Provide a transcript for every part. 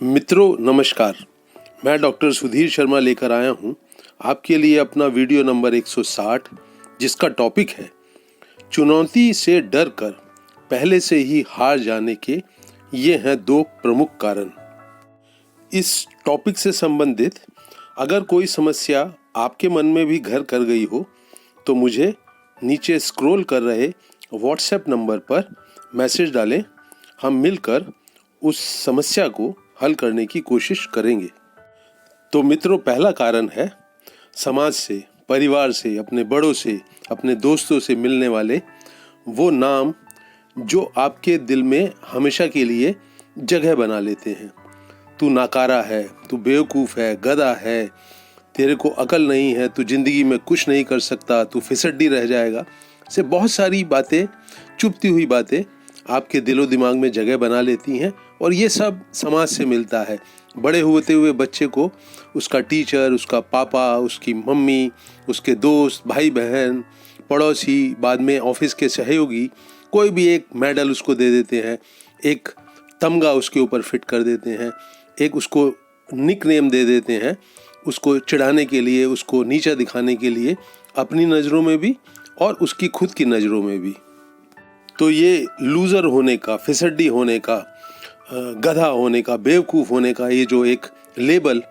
मित्रों नमस्कार। मैं डॉक्टर सुधीर शर्मा लेकर आया हूं आपके लिए अपना वीडियो नंबर 160, जिसका टॉपिक है चुनौती से डर कर पहले से ही हार जाने के ये हैं 2 प्रमुख कारण। इस टॉपिक से संबंधित अगर कोई समस्या आपके मन में भी घर कर गई हो तो मुझे नीचे स्क्रॉल कर रहे व्हाट्सएप नंबर पर मैसेज डालें। हम मिलकर उस समस्या को हल करने की कोशिश करेंगे। तो मित्रों, पहला कारण है समाज से, परिवार से, अपने बड़ों से, अपने दोस्तों से मिलने वाले वो नाम जो आपके दिल में हमेशा के लिए जगह बना लेते हैं। तू नाकारा है, तू बेवकूफ़ है, गधा है, तेरे को अकल नहीं है, तू जिंदगी में कुछ नहीं कर सकता, तू फिसड्डी रह जाएगा, से बहुत सारी बातें, चुभती हुई बातें आपके दिलो दिमाग में जगह बना लेती हैं। और ये सब समाज से मिलता है। बड़े होते हुए बच्चे को उसका टीचर, उसका पापा, उसकी मम्मी, उसके दोस्त, भाई बहन, पड़ोसी, बाद में ऑफिस के सहयोगी कोई भी एक मेडल उसको दे देते हैं, एक तमगा उसके ऊपर फिट कर देते हैं, एक उसको निक नेम दे देते हैं, उसको चिढ़ाने के लिए, उसको नीचा दिखाने के लिए, अपनी नज़रों में भी और उसकी खुद की नज़रों में भी। तो ये लूज़र होने का, फिसड्डी होने का, गधा होने का, बेवकूफ़ होने का ये जो एक लेबल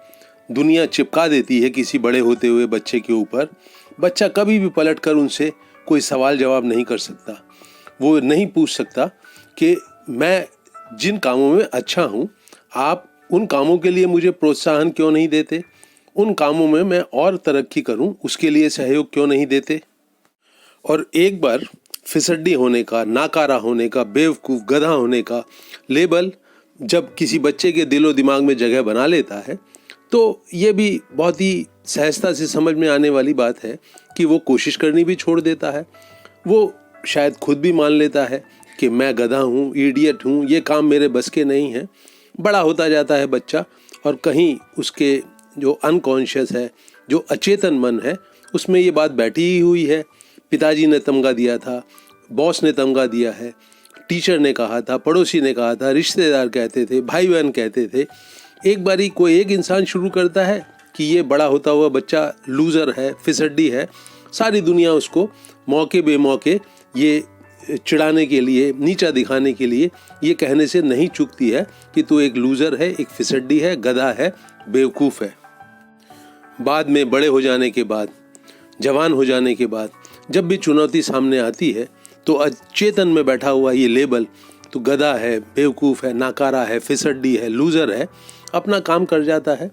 दुनिया चिपका देती है किसी बड़े होते हुए बच्चे के ऊपर, बच्चा कभी भी पलट कर उनसे कोई सवाल जवाब नहीं कर सकता। वो नहीं पूछ सकता कि मैं जिन कामों में अच्छा हूँ, आप उन कामों के लिए मुझे प्रोत्साहन क्यों नहीं देते, उन कामों में मैं और तरक्की करूँ उसके लिए सहयोग क्यों नहीं देते। और एक बार फिसड्डी होने का, नाकारा होने का, बेवकूफ़, गधा होने का लेबल जब किसी बच्चे के दिलो दिमाग में जगह बना लेता है तो ये भी बहुत ही सहजता से समझ में आने वाली बात है कि वो कोशिश करनी भी छोड़ देता है। वो शायद खुद भी मान लेता है कि मैं गधा हूँ, इडियट हूँ, ये काम मेरे बस के नहीं है। बड़ा होता जाता है बच्चा और कहीं उसके जो अनकॉन्शियस है, जो अचेतन मन है, उसमें ये बात बैठी ही हुई है। पिताजी ने तमगा दिया था, बॉस ने तमगा दिया है, टीचर ने कहा था, पड़ोसी ने कहा था, रिश्तेदार कहते थे, भाई बहन कहते थे। एक बारी कोई एक इंसान शुरू करता है कि ये बड़ा होता हुआ बच्चा लूज़र है, फिसड्डी है, सारी दुनिया उसको मौके बेमौके ये चिढ़ाने के लिए, नीचा दिखाने के लिए ये कहने से नहीं चूकती है कि तू एक लूज़र है, एक फिसड्डी है, गधा है, बेवकूफ़ है। बाद में बड़े हो जाने के बाद, जवान हो जाने के बाद जब भी चुनौती सामने आती है तो अचेतन में बैठा हुआ ये लेबल, तो गधा है, बेवकूफ़ है, नाकारा है, फिसड्डी है, लूज़र है, अपना काम कर जाता है।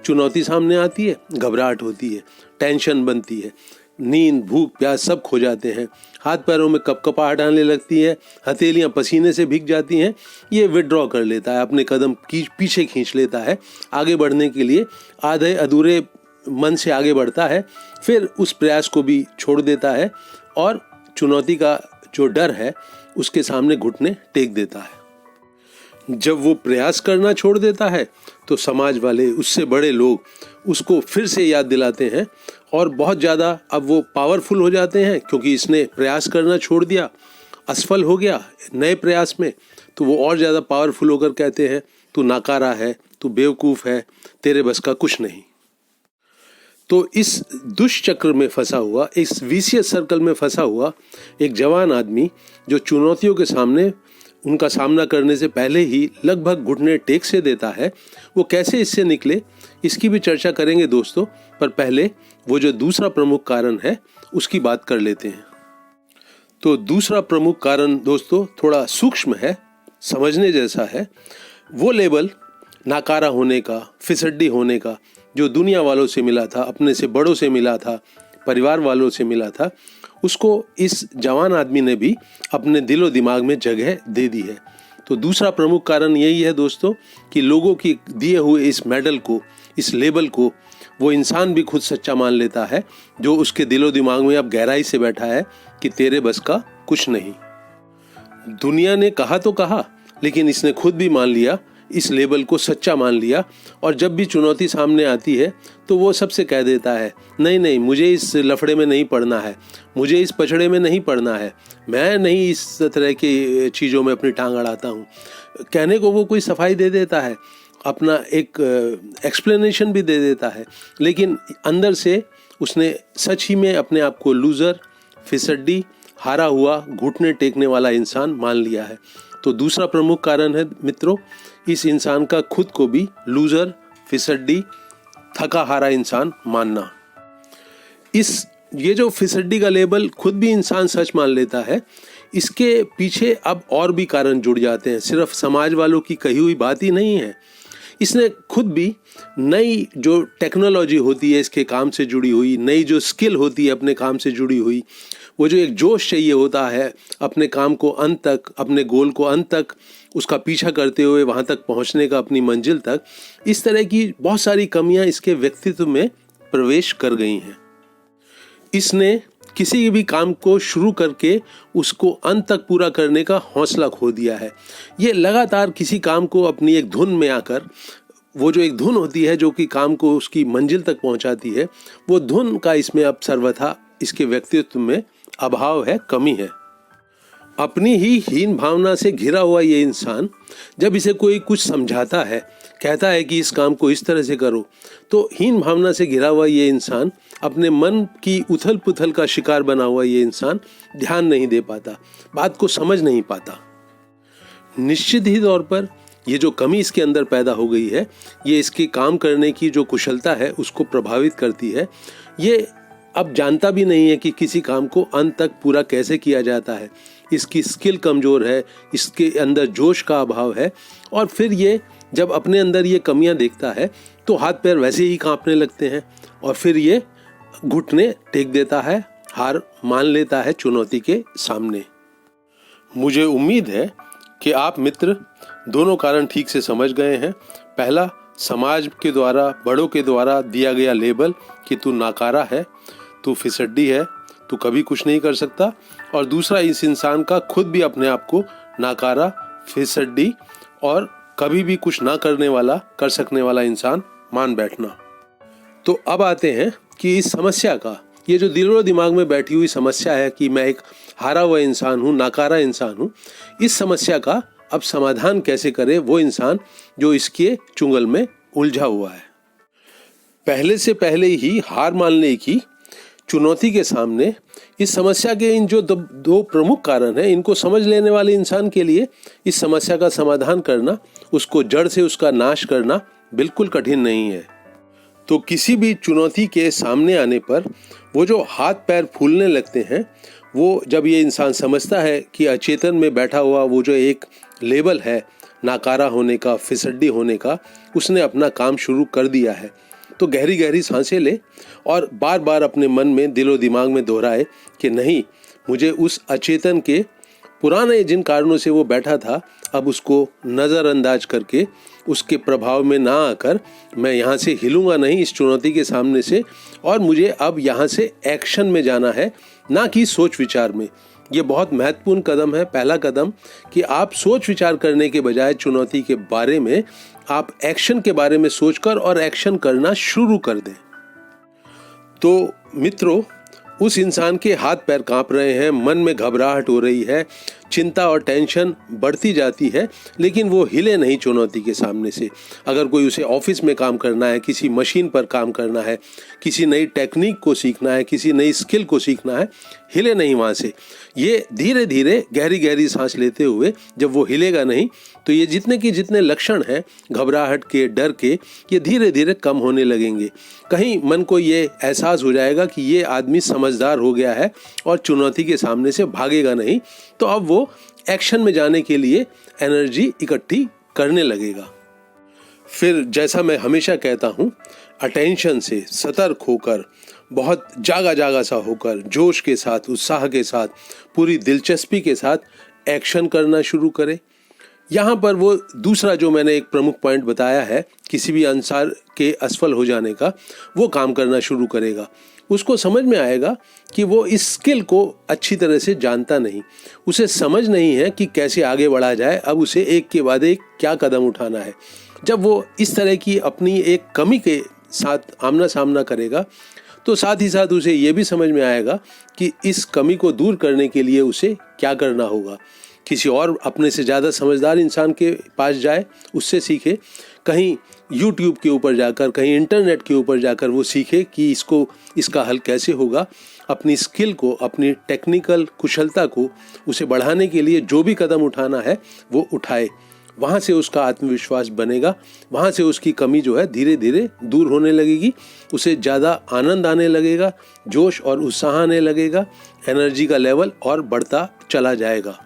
चुनौती सामने आती है, घबराहट होती है, टेंशन बनती है, नींद, भूख, प्यास सब खो जाते हैं, हाथ पैरों में कपकपाहट आने लगती है, हथेलियाँ पसीने से भीग जाती हैं। ये विड्रॉ कर लेता है, अपने कदम पीछे खींच लेता है, आगे बढ़ने के लिए आधे अधूरे मन से आगे बढ़ता है, फिर उस प्रयास को भी छोड़ देता है और चुनौती का जो डर है उसके सामने घुटने टेक देता है। जब वो प्रयास करना छोड़ देता है तो समाज वाले, उससे बड़े लोग उसको फिर से याद दिलाते हैं और बहुत ज़्यादा अब वो पावरफुल हो जाते हैं, क्योंकि इसने प्रयास करना छोड़ दिया, असफल हो गया नए प्रयास में, तो वो और ज़्यादा पावरफुल होकर कहते हैं तू नाकारा है, तू बेवकूफ़ है, तेरे बस का कुछ नहीं। तो इस दुष्चक्र में फंसा हुआ, इस विशियस सर्कल में फंसा हुआ एक जवान आदमी जो चुनौतियों के सामने, उनका सामना करने से पहले ही लगभग घुटने टेक से देता है, वो कैसे इससे निकले इसकी भी चर्चा करेंगे दोस्तों। पर पहले वो जो दूसरा प्रमुख कारण है उसकी बात कर लेते हैं। तो दूसरा प्रमुख कारण दोस्तों थोड़ा सूक्ष्म है, समझने जैसा है। वो लेबल नाकारा होने का, फिसड्डी होने का जो दुनिया वालों से मिला था, अपने से बड़ों से मिला था, परिवार वालों से मिला था, उसको इस जवान आदमी ने भी अपने दिलो दिमाग में जगह दे दी है। तो दूसरा प्रमुख कारण यही है दोस्तों कि लोगों की दिए हुए इस मेडल को, इस लेबल को वो इंसान भी खुद सच्चा मान लेता है, जो उसके दिलो दिमाग में अब गहराई से बैठा है कि तेरे बस का कुछ नहीं। दुनिया ने कहा तो कहा, लेकिन इसने खुद भी मान लिया, इस लेबल को सच्चा मान लिया। और जब भी चुनौती सामने आती है तो वो सबसे कह देता है नहीं नहीं, मुझे इस लफड़े में नहीं पड़ना है, मुझे इस पछड़े में नहीं पड़ना है, मैं नहीं इस तरह की चीज़ों में अपनी टांग अड़ाता हूँ। कहने को वो कोई सफाई दे देता है अपना एक एक्सप्लेनेशन भी दे देता है, लेकिन अंदर से उसने सच ही में अपने आप को लूज़र, फिसड्डी, हारा हुआ, घुटने टेकने वाला इंसान मान लिया है। तो दूसरा प्रमुख कारण है मित्रों, इस इंसान का खुद को भी लूज़र, फिसड्डी, थका हारा इंसान मानना। ये जो फिसड्डी का लेबल खुद भी इंसान सच मान लेता है, इसके पीछे अब और भी कारण जुड़ जाते हैं। सिर्फ समाज वालों की कही हुई बात ही नहीं है, इसने खुद भी नई जो टेक्नोलॉजी होती है इसके काम से जुड़ी हुई, नई जो स्किल होती है अपने काम से जुड़ी हुई, वो जो एक जोश चाहिए होता है अपने काम को अंत तक, अपने गोल को अंत तक उसका पीछा करते हुए वहाँ तक पहुँचने का, अपनी मंजिल तक, इस तरह की बहुत सारी कमियाँ इसके व्यक्तित्व में प्रवेश कर गई हैं। इसने किसी भी काम को शुरू करके उसको अंत तक पूरा करने का हौसला खो दिया है। ये लगातार किसी काम को अपनी एक धुन में आकर, वो जो एक धुन होती है जो कि काम को उसकी मंजिल तक पहुंचाती है, वो धुन का इसमें अब सर्वथा इसके व्यक्तित्व में अभाव है, कमी है। अपनी ही हीन भावना से घिरा हुआ ये इंसान जब इसे कोई कुछ समझाता है, कहता है कि इस काम को इस तरह से करो, तो हीन भावना से घिरा हुआ ये इंसान, अपने मन की उथल पुथल का शिकार बना हुआ ये इंसान ध्यान नहीं दे पाता, बात को समझ नहीं पाता। निश्चित ही तौर पर ये जो कमी इसके अंदर पैदा हो गई है, ये इसके काम करने की जो कुशलता है उसको प्रभावित करती है। ये अब जानता भी नहीं है कि किसी काम को अंत तक पूरा कैसे किया जाता है। इसकी स्किल कमज़ोर है, इसके अंदर जोश का अभाव है, और फिर ये जब अपने अंदर ये कमियां देखता है तो हाथ पैर वैसे ही कांपने लगते हैं, और फिर ये घुटने टेक देता है, हार मान लेता है चुनौती के सामने। मुझे उम्मीद है कि आप मित्र दोनों कारण ठीक से समझ गए हैं। पहला, समाज के द्वारा, बड़ों के द्वारा दिया गया लेबल कि तू नाकारा है, तू फिसड्डी है, तू कभी कुछ नहीं कर सकता। और दूसरा, इस इंसान का खुद भी अपने आप को नाकारा, फिसड्डी और कभी भी कुछ ना करने वाला, कर सकने वाला इंसान मान बैठना। तो अब आते हैं कि इस समस्या का, ये जो दिलो दिमाग में बैठी हुई समस्या है कि मैं एक हारा हुआ इंसान हूँ, नाकारा इंसान हूँ, इस समस्या का अब समाधान कैसे करे वो इंसान जो इसके चुंगल में उलझा हुआ है। पहले से पहले ही हार मानने की चुनौती के सामने इस समस्या के इन जो दो प्रमुख कारण हैं, इनको समझ लेने वाले इंसान के लिए इस समस्या का समाधान करना, उसको जड़ से उसका नाश करना बिल्कुल कठिन नहीं है। तो किसी भी चुनौती के सामने आने पर वो जो हाथ पैर फूलने लगते हैं, वो जब ये इंसान समझता है कि अचेतन में बैठा हुआ वो जो एक लेबल है नाकारा होने का, फिसड्डी होने का, उसने अपना काम शुरू कर दिया है, तो गहरी गहरी सांसें ले और बार बार अपने मन में, दिलो दिमाग में दोहराए कि नहीं, मुझे उस अचेतन के पुराने जिन कारणों से वो बैठा था, अब उसको नज़रअंदाज करके उसके प्रभाव में ना आकर मैं यहाँ से हिलूंगा नहीं इस चुनौती के सामने से, और मुझे अब यहाँ से एक्शन में जाना है, ना कि सोच विचार में। ये बहुत महत्वपूर्ण कदम है, पहला कदम, कि आप सोच विचार करने के बजाय चुनौती के बारे में आप एक्शन के बारे में सोचकर और एक्शन करना शुरू कर दें। तो मित्रों, उस इंसान के हाथ पैर कांप रहे हैं, मन में घबराहट हो रही है, चिंता और टेंशन बढ़ती जाती है, लेकिन वो हिले नहीं चुनौती के सामने से। अगर कोई उसे ऑफिस में काम करना है, किसी मशीन पर काम करना है, किसी नई टेक्निक को सीखना है, किसी नई स्किल को सीखना है, हिले नहीं वहाँ से। ये धीरे धीरे गहरी गहरी सांस लेते हुए जब वो हिलेगा नहीं, तो ये जितने लक्षण हैं घबराहट के, डर के, ये धीरे धीरे कम होने लगेंगे। कहीं मन को ये एहसास हो जाएगा कि ये आदमी समझदार हो गया है और चुनौती के सामने से भागेगा नहीं, तो अब वो एक्शन में जाने के लिए एनर्जी इकट्ठी करने लगेगा। फिर जैसा मैं हमेशा कहता हूँ, अटेंशन से, सतर्क होकर, बहुत जागा सा होकर, जोश के साथ, उत्साह के साथ, पूरी दिलचस्पी के साथ एक्शन करना शुरू करें। यहाँ पर वो दूसरा जो मैंने एक प्रमुख पॉइंट बताया है, किसी भी अंसार के असफल हो जाने का, वो काम करना शुरू करेगा। उसको समझ में आएगा कि वो इस स्किल को अच्छी तरह से जानता नहीं, उसे समझ नहीं है कि कैसे आगे बढ़ा जाए, अब उसे एक के बाद एक क्या कदम उठाना है। जब वो इस तरह की अपनी एक कमी के साथ आमना सामना करेगा, तो साथ ही साथ उसे ये भी समझ में आएगा कि इस कमी को दूर करने के लिए उसे क्या करना होगा। किसी और अपने से ज़्यादा समझदार इंसान के पास जाए, उससे सीखे, कहीं YouTube के ऊपर जाकर, कहीं इंटरनेट के ऊपर जाकर वो सीखे कि इसका हल कैसे होगा। अपनी स्किल को, अपनी टेक्निकल कुशलता को उसे बढ़ाने के लिए जो भी कदम उठाना है वो उठाए। वहाँ से उसका आत्मविश्वास बनेगा, वहाँ से उसकी कमी जो है धीरे धीरे दूर होने लगेगी, उसे ज़्यादा आनंद आने लगेगा, जोश और उत्साह आने लगेगा, एनर्जी का लेवल और बढ़ता चला जाएगा।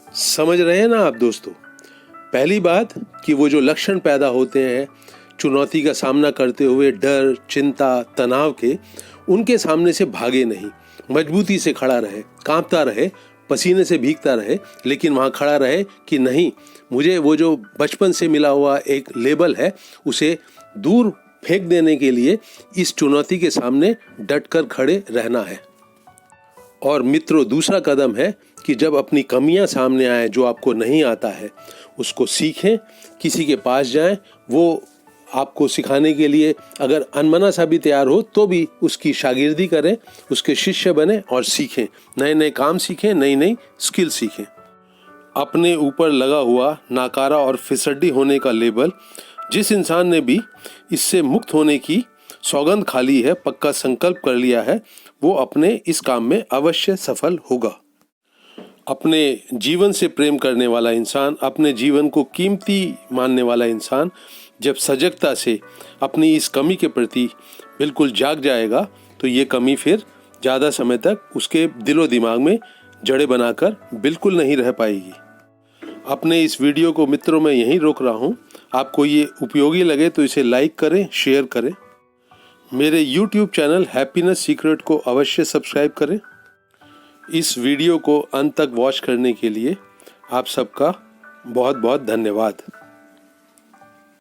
समझ रहे हैं ना आप दोस्तों? पहली बात कि वो जो लक्षण पैदा होते हैं चुनौती का सामना करते हुए, डर, चिंता, तनाव के, उनके सामने से भागे नहीं, मजबूती से खड़ा रहे, कांपता रहे, पसीने से भीगता रहे, लेकिन वहाँ खड़ा रहे कि नहीं, मुझे वो जो बचपन से मिला हुआ एक लेबल है उसे दूर फेंक देने के लिए इस चुनौती के सामने डटकर खड़े रहना है। और मित्रों, दूसरा कदम है कि जब अपनी कमियां सामने आए, जो आपको नहीं आता है, उसको सीखें, किसी के पास जाएं, वो आपको सिखाने के लिए अगर अनमना सा भी तैयार हो तो भी उसकी शागिर्दी करें, उसके शिष्य बने और सीखें, नए नए काम सीखें, नई नई स्किल सीखें। अपने ऊपर लगा हुआ नाकारा और फिसड्डी होने का लेबल, जिस इंसान ने भी इससे मुक्त होने की सौगंध खा ली है, पक्का संकल्प कर लिया है, वो अपने इस काम में अवश्य सफल होगा। अपने जीवन से प्रेम करने वाला इंसान, अपने जीवन को कीमती मानने वाला इंसान जब सजगता से अपनी इस कमी के प्रति बिल्कुल जाग जाएगा तो ये कमी फिर ज़्यादा समय तक उसके दिलो दिमाग में जड़ें बनाकर बिल्कुल नहीं रह पाएगी। अपने इस वीडियो को मित्रों मैं यहीं रोक रहा हूँ। आपको ये उपयोगी लगे तो इसे लाइक करें, शेयर करें। मेरे YouTube चैनल हैप्पीनेस सीक्रेट को अवश्य सब्सक्राइब करें। इस वीडियो को अंत तक वॉच करने के लिए आप सबका बहुत बहुत धन्यवाद।